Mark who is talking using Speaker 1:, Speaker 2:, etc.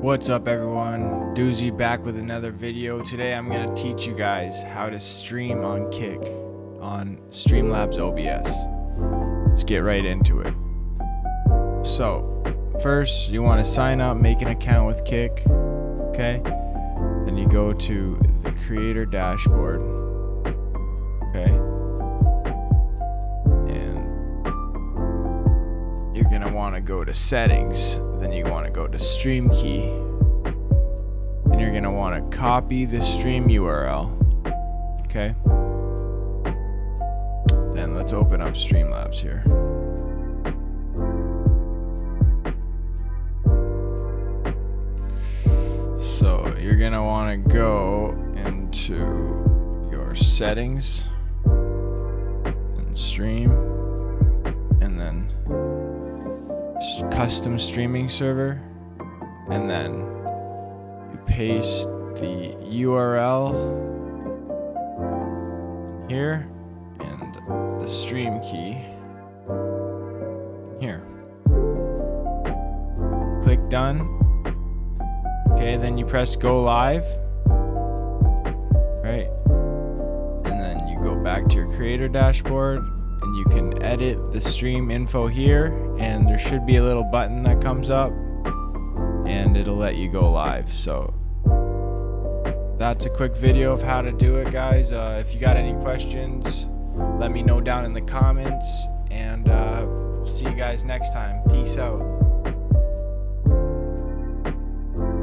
Speaker 1: What's up everyone, Doozy back with another video. Today I'm going to teach you guys how to stream on Kick on Streamlabs OBS. Let's get right into it. So first you want to sign up, make an account with Kick, okay? Then you go to the creator dashboard, okay? And you're going to want to go to settings. Then you want to go to Streamkey, and you're going to want to copy the stream URL, okay? Then let's open up Streamlabs here. So you're going to want to go into your settings and stream, and then custom streaming server, and then you paste the URL here and the stream key here. Click done. Okay, then you press go live, right? And then you go back to your creator dashboard, and you can edit the stream info here, and there should be a little button that comes up and it'll let you go live. So that's a quick video of how to do it, guys. If you got any questions, let me know down in the comments, and we'll see you guys next time. Peace out.